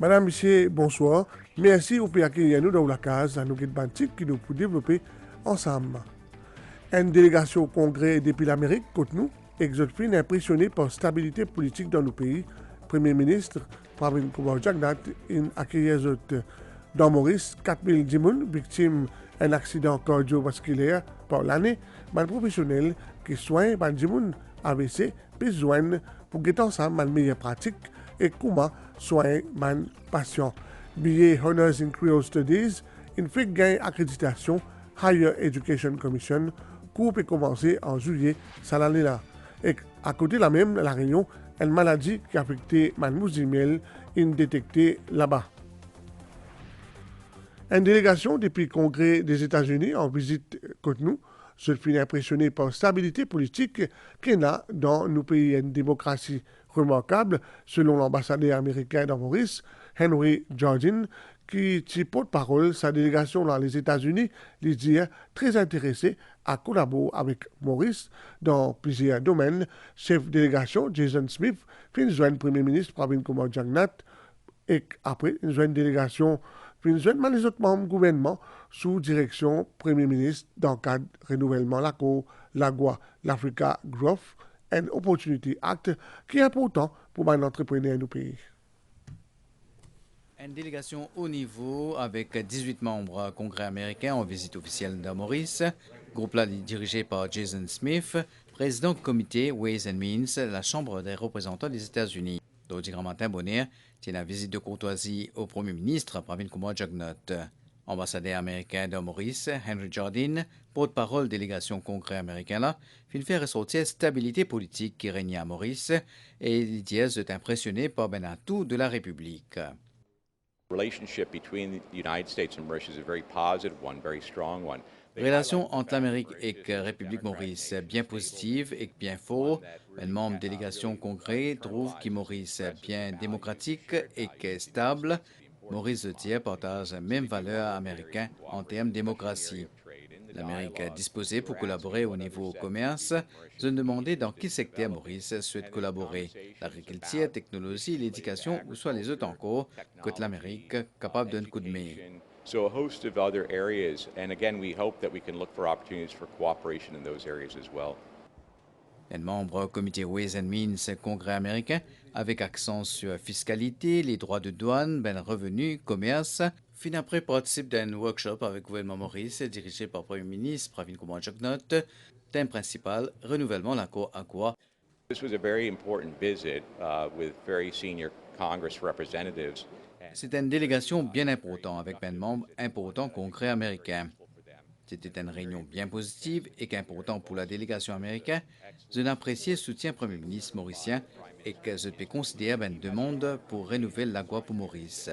Madame, Monsieur, bonsoir. Merci pour accueillir nous dans la case à nous bantique qui nous pour développer ensemble. Une délégation au Congrès depuis l'Amérique, contre nous, exotique impressionné par la stabilité politique dans nos pays. Premier ministre Pravin Kumar Jagnat accueilli dans Maurice 4000 personnes victimes d'un accident cardiovasculaire par l'année. Les professionnels qui soignent les gens AVC besoin pour guetter ensemble les meilleures pratiques et comment soigner les patients. BA Honors in Creole Studies, une fait gain accréditation Higher Education Commission, cours peut commencer en juillet cette année-là. Et à côté de la même, la Réunion, une maladie qui a affecté les musulmans est détectée là-bas. Une délégation depuis le Congrès des États-Unis en visite contre nous se fait impressionner par la stabilité politique qu'il y a dans nos pays. Une démocratie remarquable, selon l'ambassadeur américain dans Maurice, Henry Jardine, qui porte-parole sa délégation dans les États-Unis, lui dit très intéressé à collaborer avec Maurice dans plusieurs domaines. Chef de délégation Jason Smith fait joindre Premier ministre Pravin Kumar Jagnat et après une joindre délégation puis joindre les autres membres du gouvernement sous direction Premier ministre dans le cadre du renouvellement de l'accord l'AGUA, l'Africa Growth and Opportunity Act, qui est important pour les entrepreneurs du pays. Une délégation haut niveau avec 18 membres congrès américains en visite officielle dans Maurice. Groupe-là dirigé par Jason Smith, président du comité Ways and Means, la Chambre des représentants des États-Unis. Dodi Grand-Martin Bonner tient la visite de courtoisie au premier ministre Pravin Kumar Jagnat. Ambassadeur américain de Maurice, Henry Jardine, porte-parole délégation congrès américain là, fit faire ressortir la stabilité politique qui régnait à Maurice et l'idée est impressionné par ben tout de la République. Relation entre l'Amérique et la République Maurice bien positive et bien forte. Un membre de délégation congrès trouve que Maurice est bien démocratique et que stable. Maurice Thiers partage les mêmes valeurs américaines en termes de démocratie. L'Amérique est disposée pour collaborer au niveau commerce. Je me demandais dans quel secteur Maurice souhaite collaborer. L'agriculture, la technologie, l'éducation ou soit les autres encore, que l'Amérique capable d'un coup de main. So a host of other areas, and again, we hope that we can look for opportunities for cooperation in those areas as well. Un membre du comité Ways and Means congrès américain, avec accent sur fiscalité, les droits de douane, ben revenus, commerce, fin après participe d'un workshop avec le gouvernement Maurice dirigé par le Premier ministre Pravin Kumar Jagnat. Thème principal, renouvellement de l'accord AGUA. This was a very important visit with very senior Congress representatives. C'est une délégation bien importante avec un membre important congrès américain. C'était une réunion bien positive et qu'important pour la délégation américaine. Je n'appréciais le soutien Premier ministre mauricien et que je peux considérer une demande pour renouveler l'AGUA pour Maurice.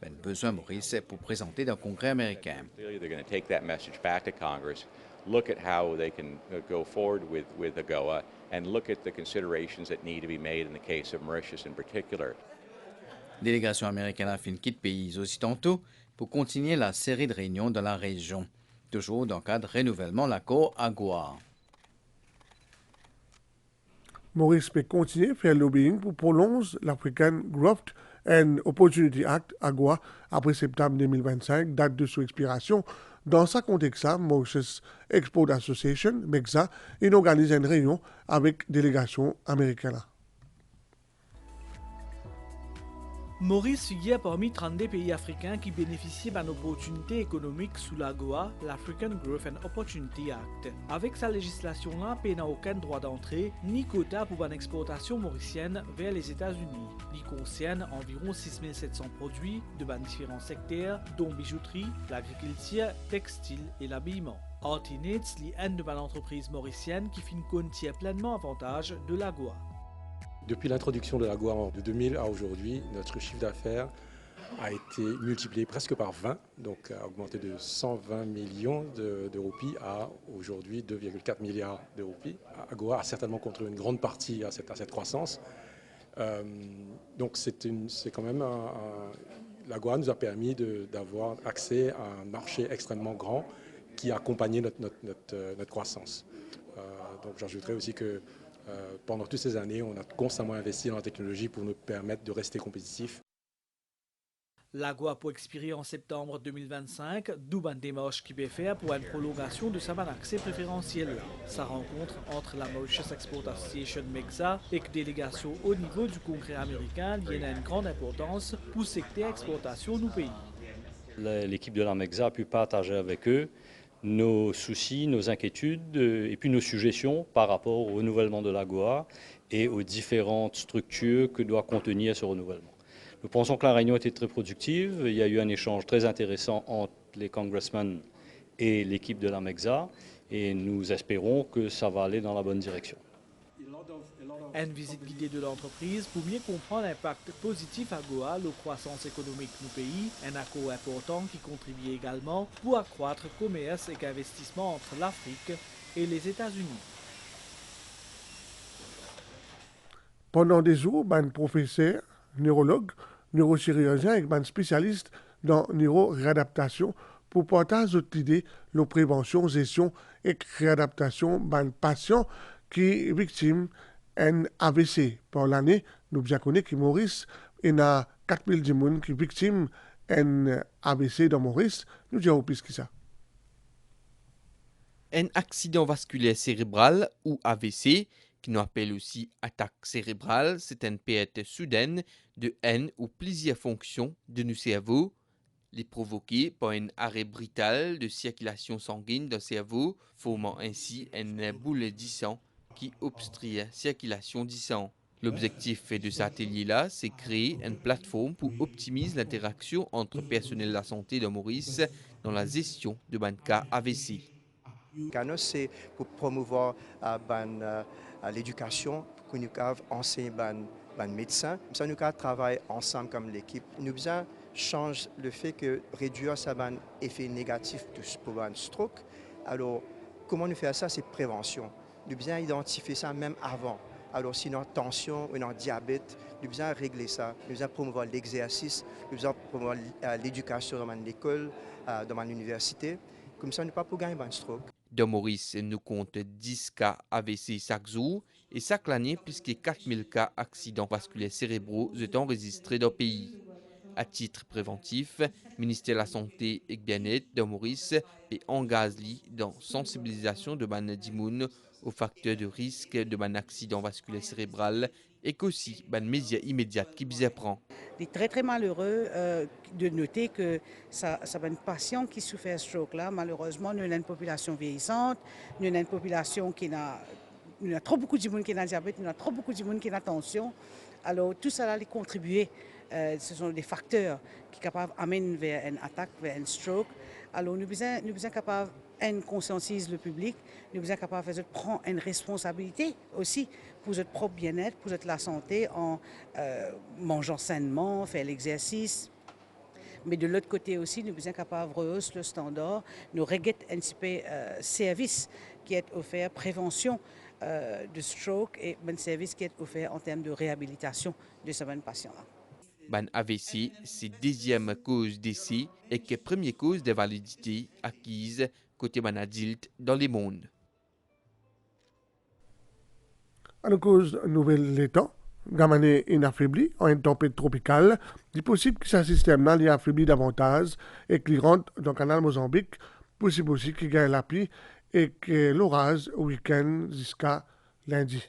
Un besoin Maurice pour présenter dans le Congrès américain. They're going to take that message back to Congress, look at how they can go forward with AGOA, and look at the considerations that need to be made in the case of Mauritius in particular. Délégation américaine a fait une quitte pays aussi tantôt pour continuer la série de réunions dans la région, toujours dans le cadre de renouvellement de l'accord AGUA. Maurice peut continuer à faire lobbying pour prolonger l'African Growth and Opportunity Act AGUA après septembre 2025, date de son expiration. Dans ce contexte, Mauritius Export Association, MEXA, organise une réunion avec délégation américaine. Maurice figure parmi 32 pays africains qui bénéficient d'une opportunité économique sous l'AGOA, l'African Growth and Opportunity Act. Avec sa législation-là, il n'a aucun droit d'entrée ni quota pour une exportation mauricienne vers les États-Unis. Il concerne environ 6700 produits de différents secteurs, dont bijouterie, l'agriculture, textile et l'habillement. Artinates est une de l'entreprise mauricienne qui tient pleinement avantage de l'AGOA. Depuis l'introduction de l'AGOA de 2000 à aujourd'hui, notre chiffre d'affaires a été multiplié presque par 20, donc a augmenté de 120 millions de roupies à aujourd'hui 2,4 milliards de roupies. AGOA a certainement contribué une grande partie à cette croissance. Donc c'est quand même l'AGOA nous a permis d'avoir accès à un marché extrêmement grand qui a accompagné notre croissance. Donc j'ajouterais aussi que pendant toutes ces années, on a constamment investi dans la technologie pour nous permettre de rester compétitifs La GOA pour expirer en septembre 2025, d'où une démarche qui peut faire pour une prolongation de sa accès préférentiel. Sa rencontre entre la Mauritius Export Association MEXA et la délégation au niveau du Congrès américain y a une grande importance pour le secteur exportation du pays. L'équipe de la MEXA a pu partager avec eux nos soucis, nos inquiétudes et puis nos suggestions par rapport au renouvellement de la GOA et aux différentes structures que doit contenir ce renouvellement. Nous pensons que la réunion était très productive. Il y a eu un échange très intéressant entre les congressmen et l'équipe de la MEXA et nous espérons que ça va aller dans la bonne direction. Une visite guidée de l'entreprise pour mieux comprendre l'impact positif à Goa, la croissance économique du pays, un accord important qui contribue également pour accroître le commerce et l'investissement entre l'Afrique et les États-Unis. Pendant des jours, un professeur, neurologue, neurochirurgien et un spécialiste dans neuro-réadaptation pour partager d'autres idées, la prévention, gestion et réadaptation d'un patient qui est victime d'un AVC. Par l'année, nous bien connaissons que Maurice, il y a 4000 personnes qui sont victimes d'un AVC dans Maurice. Nous disons plus que ça. Un accident vasculaire cérébral ou AVC, qui nous appelle aussi attaque cérébrale, c'est une perte soudaine de une ou plusieurs fonctions de nos cerveaux, les provoquées par un arrêt brutal de circulation sanguine dans le cerveau, formant ainsi une boule de sang qui obstrue la circulation du sang. L'objectif de cet atelier-là, c'est créer une plateforme pour optimiser l'interaction entre personnel de la santé de Maurice dans la gestion de cas AVC. CANOS, c'est pour promouvoir l'éducation, pour que nous enseigner les médecins. Ça nous travaille ensemble comme l'équipe. Nous besoin change le fait que réduire ça effet négatif pour un stroke. Alors, comment nous faire ça? C'est prévention. Nous besoin identifier ça même avant. Alors, si nous avons tension ou nous avons diabète, nous besoin régler ça. Nous besoin promouvoir l'exercice, nous besoin promouvoir l'éducation dans l'école, dans l'université. Comme ça, nous ne pas pour gagner un stroke. Dans Maurice, nous compte 10 cas AVC chaque jour et chaque année, plus de 4000 cas accidents vasculaires cérébraux sont enregistrés dans le pays. À titre préventif, le ministère de la Santé et Bien-être de Maurice est engagé dans la sensibilisation de Dimoun aux facteurs de risque de accident vasculaire cérébral et qu'aussi les mesures immédiates qui bien prend. Il est très très malheureux de noter que ça un patient qui souffre de stroke là, malheureusement, nous avons une population vieillissante, nous avons une population qui a trop beaucoup de monde qui a diabète, nous avons trop beaucoup de monde qui a tension. Alors tout ça va contribuer. Ce sont des facteurs qui sont capables d'amener vers une attaque, vers un stroke. Alors nous sommes capables de conscientiser le public, nous sommes capables de prendre une responsabilité aussi pour notre propre bien-être, pour la santé, en mangeant sainement, faire l'exercice. Mais de l'autre côté aussi, nous sommes capables de rehausser le standard, nous regrettons un petit peu service qui est offert, prévention de stroke et un service qui est offert en termes de réhabilitation de ces patients-là. AVC, c'est deuxième cause décès et que première cause de validité acquise côté adulte dans le monde. À cause nouvelle des temps, Gamane est affaibli en une tempête tropicale, il est possible que ce système-là l'ait affaibli davantage et qu'il rentre dans le canal Mozambique, possible aussi qu'il gagne la pluie et que l'orage au week-end jusqu'à lundi.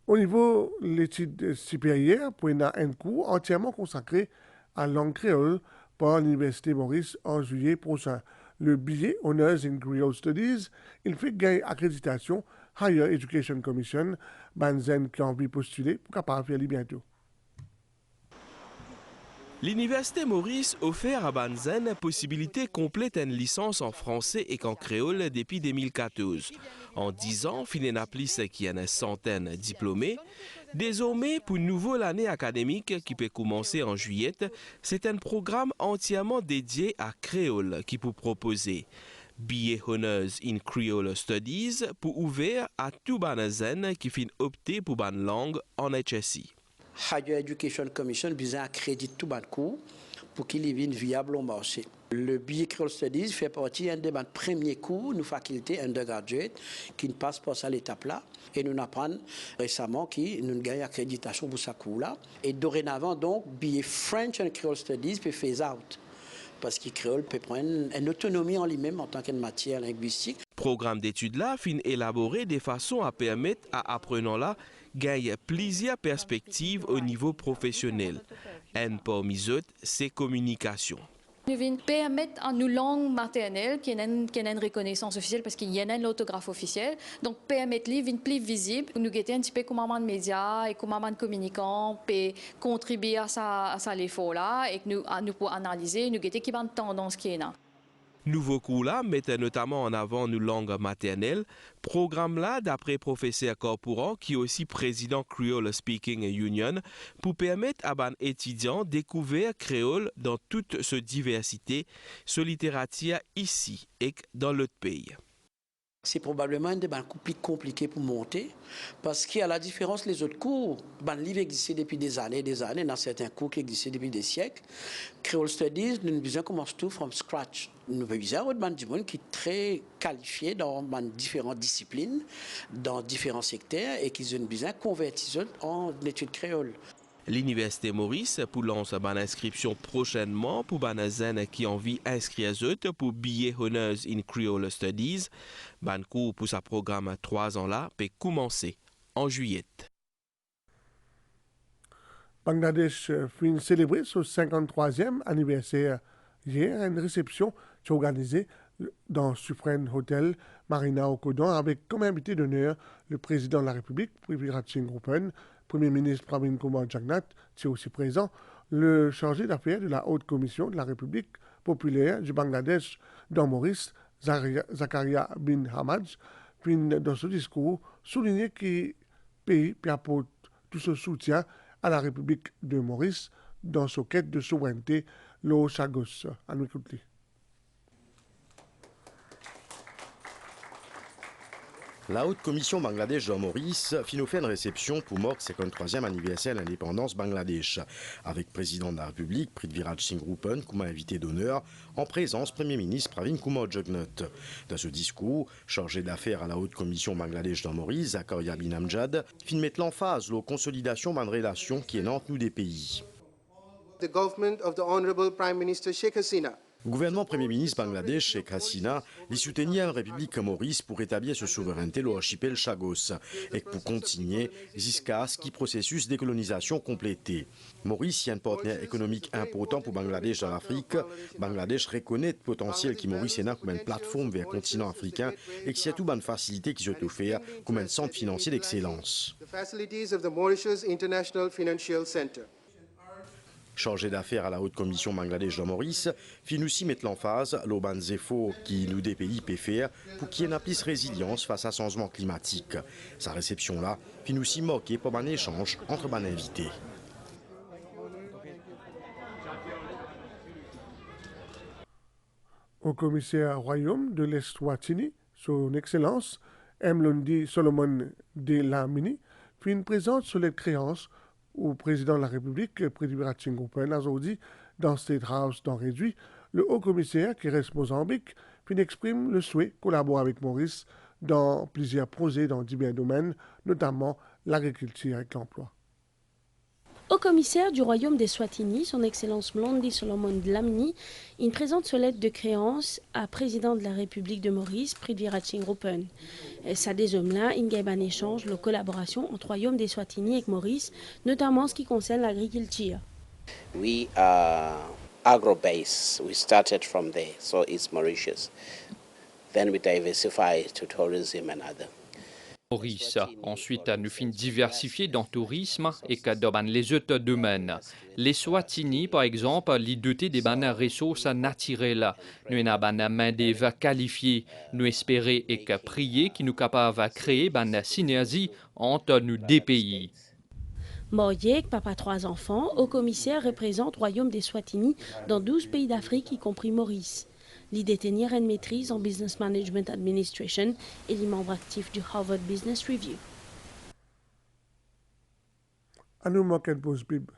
Au niveau de l'étude supérieure, pour un cours entièrement consacré à la langue créole par l'Université Maurice en juillet prochain. Le billet Honors in Creole Studies, il fait gagner accréditation Higher Education Commission, Banzen qui a envie de postuler pour capable faire bientôt. L'Université Maurice offert à Banzen la possibilité complète une licence en français et en créole depuis 2014. En 10 ans, Finénaplis qui a une centaine de diplômés. Désormais, pour une nouvelle année académique qui peut commencer en juillet, c'est un programme entièrement dédié à créole qui peut proposer. Billet Honors in Creole Studies pour ouvert à tout Banzen qui finit opter pour une langue en HSI. Higher Education Commission besoin accrédite tout ban cours pour qu'il devienne viable au marché. Le billet Creole Studies fait partie d'un des premiers cours, nos facultés undergraduate, qui passent par cette étape-là. Et nous apprenons récemment que nous gagnons accréditation pour ce cours-là. Et dorénavant, donc, billet French and Creole Studies peut faire out. Parce que Créole peut prendre une autonomie en lui-même en tant qu'une matière linguistique. Programme d'études là fin élaboré de façon à permettre à apprenants là gagner plusieurs perspectives au niveau professionnel. Un parmi eux, c'est communication. Nous venons permettre à nos langues maternelles qui ont une reconnaissance officielle parce qu'il y a l'orthographe officielle. Donc, permettre les vins plus visibles. Nous guetter un petit peu comment de médias et comment de communicants peut contribuer à ça l'effort-là et que nous pouvons analyser, nous guetter qui va de tendance qui est là. Nouveau cours là mettait notamment en avant nos langues maternelles. Programme là d'après professeur Corporan qui est aussi président Creole Speaking Union pour permettre à des étudiants de découvrir créole dans toute sa diversité, sa littérature ici et dans l'autre pays. C'est probablement un débat plus compliqué pour monter parce qu'à la différence des autres cours, les livres existent depuis des années, dans certains cours qui existent depuis des siècles. Creole Studies, nous besoin commence tout from scratch. Nous avons besoin du monde qui est très qualifié dans différentes disciplines, dans différents secteurs et qui ont besoin de convertir en études créoles. L'Université Maurice pour lancer une inscription prochainement pour les gens qui ont envie d'inscrire pour billet Honors in Creole Studies. Le cours pour ce programme 3 ans là peut commencer en juillet. Bangladesh finit célébrer son 53e anniversaire. Hier, une réception s'est organisée dans le Supreme Hotel Marina au Kodan avec comme invité d'honneur le président de la République, Prithviraj Singh-Rupan, Premier ministre Pravin Kumar Jagnnath, qui est aussi présent, le chargé d'affaires de la Haute Commission de la République populaire du Bangladesh dans Maurice, Zakaria bin Hamad, puis dans ce discours, souligné que le pays apporte tout ce soutien à la République de Maurice dans sa quête de souveraineté, l'eau Chagos. À nous écouter. La Haute Commission Bangladesh de Maurice finit fait une réception pour marquer 53e anniversaire de l'indépendance Bangladesh, avec le président de la République, Prithviraj Singh-Rupan, comme invité d'honneur, en présence Premier ministre Pravin Kumar Jagnnath. Dans ce discours, chargé d'affaires à la Haute Commission Bangladesh de Maurice, Zakaria bin Hamad, fin mettre l'emphase sur la consolidation de relations qui est entre nous des pays. The government of the Honorable Prime Minister Sheikh Hasina. Le gouvernement Premier ministre Bangladesh, Sheikh Hasina, lui soutenir la République Maurice pour établir sa souveraineté dans l'archipel Chagos et pour continuer jusqu'à ce qu'il processus de décolonisation complété. Maurice est un partenaire économique important pour Bangladesh dans l'Afrique. Bangladesh reconnaît le potentiel qui Maurice est comme une plateforme vers le continent africain et qui a tout une facilité qui se offert comme un centre financier d'excellence. The facilities of the Mauritius International Financial Center. Chargé d'affaires à la Haute Commission Bangladesh de Maurice, fin aussi mettre l'emphase sur les efforts qui nous des pays peuvent faire pour qu'il y ait une plus résilience face à changement climatique. Sa réception là, fin aussi marquée par un échange entre les invités. Au commissaire royaume de l'Eswatini, son Excellence Mlundi Solomon de Lamini, fin présente sur les créances au président de la République, Prithviraj Singh-Rupan, aujourd'hui, dans State House dans Réduit, le haut-commissaire qui reste Mozambique, puis exprime le souhait de collaborer avec Maurice dans plusieurs projets dans divers domaines, notamment l'agriculture et l'emploi. Au commissaire du royaume des Swatini, son Excellence Mlundi Solomon Dlamini, il présente sa lettre de créance à président de la République de Maurice, Prithviraj Singh-Rupan. Ça des hommes-là, il y a un échange de collaboration entre le royaume des Swatini et Maurice, notamment en ce qui concerne l'agriculture. We are agro-based. We started from there, so it's Mauritius. Then we diversify to tourism and other. Maurice. Ensuite, nous finissons diversifier dans le tourisme et que dans les autres domaines. Les Swatini, par exemple, les dotés des ressources naturelles. Nous avons une main-d'œuvre qualifiée. Nous espérons et prier qui nous capables de créer une synergie entre nous deux pays. Moriek, papa 3 enfants, au commissaire représente le royaume des Swatini dans 12 pays d'Afrique, y compris Maurice. Il détenir une maîtrise en Business Management Administration et il est membre actif du Harvard Business Review. À nous manquer une pause, Bib.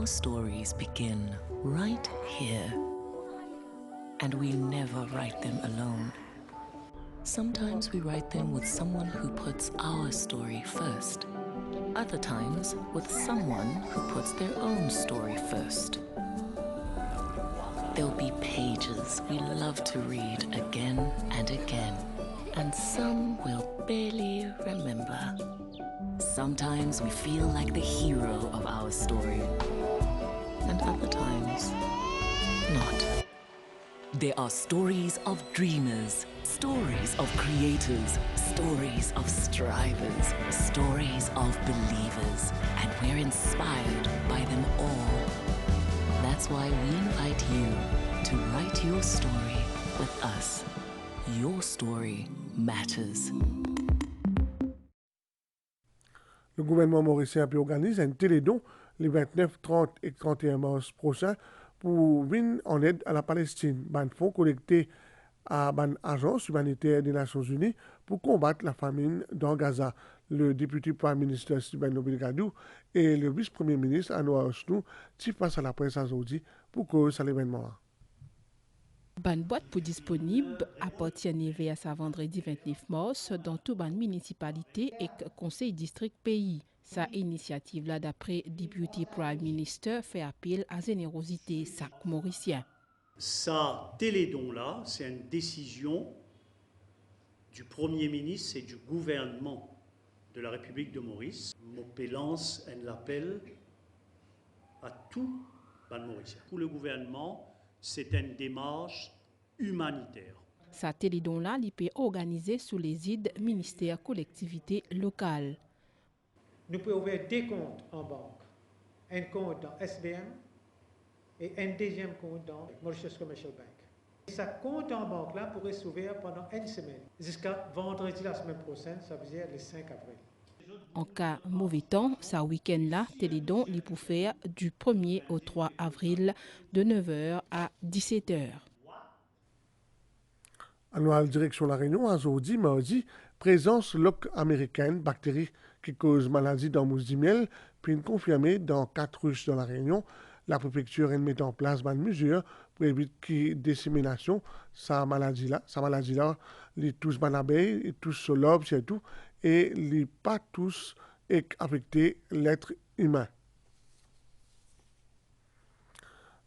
Our stories begin right here. And we never write them alone. Sometimes we write them with someone who puts our story first. Other times with someone who puts their own story first. There'll be pages we love to read again and again, and some we'll barely remember. Sometimes we feel like the hero of our story, and other times, not. There are stories of dreamers, stories of creators, stories of strivers, stories of believers, and we're inspired by them all. That's why we invite you to write your story with us. Your story matters. Le gouvernement mauricien a organisé un télédon les 29, 30 et 31 mars prochains pour venir en aide à la Palestine. Un fonds collecté à l'Agence humanitaire des Nations Unies pour combattre la famine dans Gaza. Le député Premier ministre Stephen Obilgadou et le vice-premier ministre Anwar Osnou sont face à la presse aujourd'hui pour cause à l'événement. Ban boîte pour disponible appartient à sa vendredi 29 mars dans toute ban municipalité et conseil district pays. Sa initiative là d'après député Prime Minister fait appel à générosité sac mauricien. Ça télédon là, c'est une décision du Premier ministre et du gouvernement de la République de Maurice. Mon lance un appel à tout ban mauricien. Pour le gouvernement, c'est une démarche humanitaire. Sa télédon là, il peut organiser sous les aides ministère collectivité locale. Nous pouvons ouvrir deux comptes en banque. Un compte dans SBM et un deuxième compte dans Mauritius Commercial Bank. Ce compte en banque là pourrait s'ouvrir pendant une semaine, jusqu'à vendredi la semaine prochaine, ça veut dire le 5 avril. En cas mauvais temps, ce week-end là, télédon il peut faire du 1er au 3 avril de 9h à 17h. Annuelle direction La Réunion, aujourd'hui, mardi, présence loque américaine, bactérie qui cause maladie dans mousse du miel, puis confirmée dans 4 ruches dans La Réunion. La préfecture met en place une mesure pour éviter la dissémination sa maladie-là. Sa maladie-là, les tous les abeilles, et tous sur l'obs et tout, et les pas tous affecter l'être humain.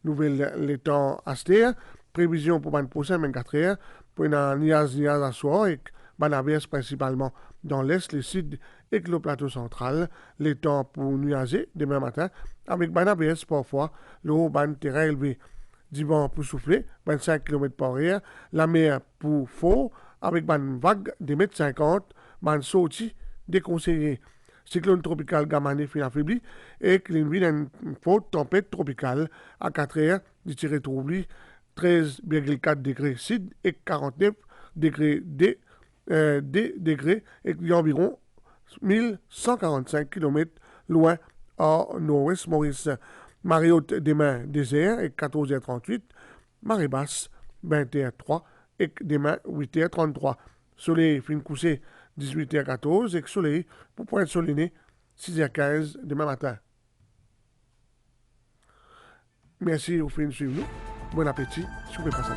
Nouvelle les temps astère, prévision pour le prochain 24 heures, pour un niaz à soir et averse principalement dans l'est, le sud et le plateau central. Les temps pour nuager demain matin avec averse parfois le haut ban terrain élevé. Du vent pour souffler 25 km par heure. La mer pour fort avec une vague de 1,50 m, une sortie déconseillée. Cyclone tropical Gamane fin affaibli et l'envie d'une forte tempête tropicale à 4 heures du tiré troubli 13,4 degrés sud et 49 degrés degrés et environ 1145 km loin au nord-ouest Maurice. Marée haute demain désert et 14h38, marée basse 21h03 et demain 8h33. Soleil fin couché 18h14 et soleil pour pointe soleil 6h15 demain matin. Merci au fin de suivre nous. Bon appétit, soupez pas ça.